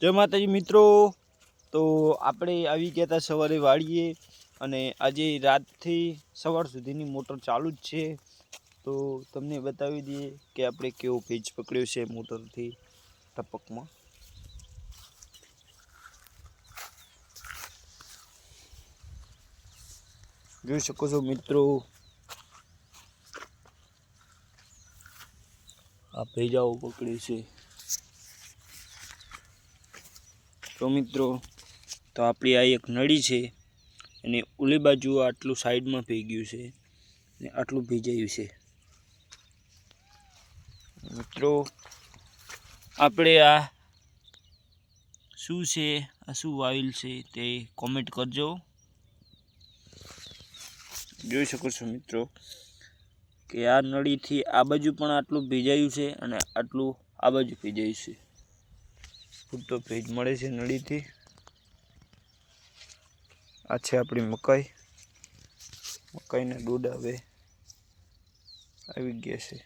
जय माताजी मित्रों। तो આપણે આવી ગયા હતા સવારે વાડીએ અને આજે રાતથી સવાર સુધીની મોટર ચાલુ જ છે। તો તમને બતાવી દઈએ કે આપણે કેવો પેજ પકડ્યો છે મોટરથી ટપકમાં। જોઈ શકો છો મિત્રો, આ પેજાઓ પકડ્યું છે। तो मित्रों तो आपणी आ एक नड़ी है અને ઓલી બાજુ આટલું સાઈડમાં પી ગયું છે અને આટલું ભીજાયું છે। મિત્રો આપણે આ શું છે, આ શું વાવેલ છે તે કોમેન્ટ કરજો। જોઈ શકો છો મિત્રો કે આ નળીથી આ બાજુ પણ આટલું ભીજાયું છે અને આટલું આ બાજુ ભીજાયું છે। પૂરતો ભેજ મળે છે નળીથી। આ છે આપણી મકાઈ, મકાઈના ડોડા હવે આવી ગયા છે।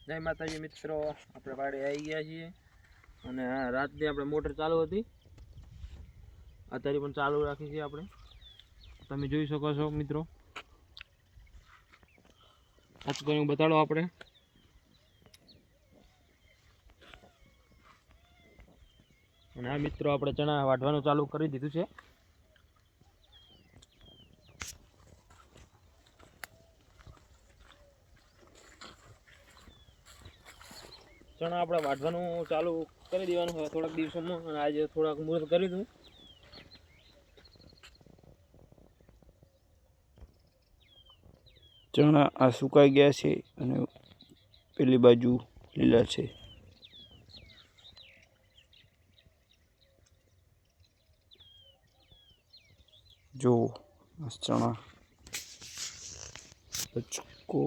जय माताजी मित्रों, આપણે વાડે આવી ગયા છીએ અને આ રાતની આપણે મોટર ચાલુ હતી, અત્યારે પણ ચાલુ રાખી છે આપણે। તમે જોઈ શકો છો મિત્રો, આ તો હું બતાડો આપણે। અને આ મિત્રો આપણે ચણા વાઢવાનું ચાલુ કરી દીધું છે। चना આપણે વાઢવાનું ચાલુ કરી દેવાનું છે થોડાક દિવસોમાં, અને આજે થોડાક મુહૂર્ત કરી દઉં। ચણા આ સુકાઈ ગયા છે અને પેલી બાજુ લીલા છે। જો આ ચણા બચકો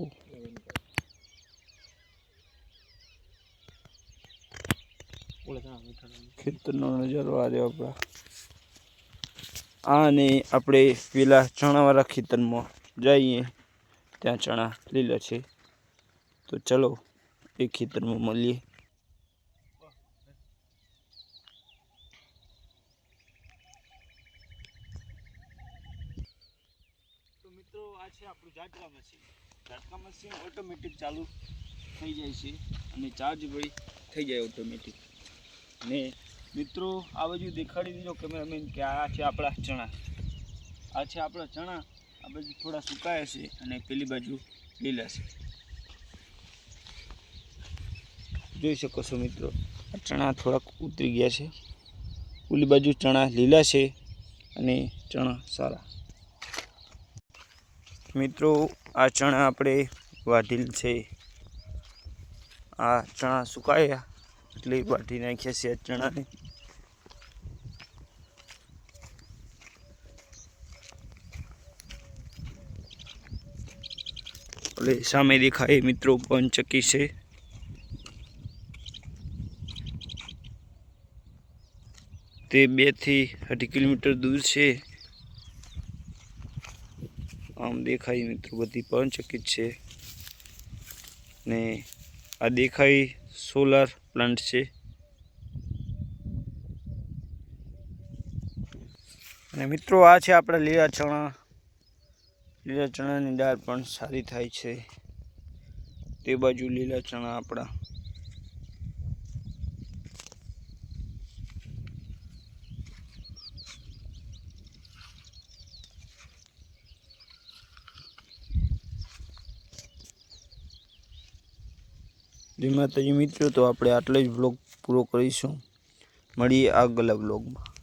ખેતરનો નજારો આ રહ્યો આપણા। આને આપણે પેલા ચણાવાળા ખેતરમાં જઈએ, ત્યાં ચણા લીલા છે। તો ચલો એ ખેતરમાં મળીએ। તો મિત્રો આ છે આપણું ઝાટકા મશીન। ઝાટકા મશીન ઓટોમેટિક ચાલુ થઈ જાય છે અને ચાર્જ વળી થઈ જાય ઓટોમેટિક। ને મિત્રો આ બાજુ દેખાડી દીધો કેમેરામેન કે આ છે આપણા ચણા, આ છે આપણા ચણા। આ બાજુ થોડા સુકાયા છે અને પેલી બાજુ લીલા છે। જોઈ શકો છો મિત્રો, આ ચણા થોડાક ઉતરી ગયા છે, ઓલી બાજુ ચણા લીલા છે અને ચણા સારા। મિત્રો આ ચણા આપણે વાઢેલ છે, આ ચણા સુકાયા એટલે વાઢી નાખ્યા છે આ ચણાને। એટલે સામે દેખાય મિત્રો પવનચક્કી છે। તે 2 થી 2.5 કિલોમીટર દૂર છે। આમ દેખાય મિત્રો બધી પવનચક્કી છે ને આ દેખાય સોલાર પ્લાન્ટ છે। અને મિત્રો આ છે આપણા લીલા ચણા। લીલા ચણાની દાળ પણ સારી થાય છે। તે બાજુ લીલા ચણા આપણા। જય માતાજી મિત્રો, તો આપણે આટલો જ વ્લોગ પૂરો કરીશું, મળીએ આગલા વ્લોગમાં।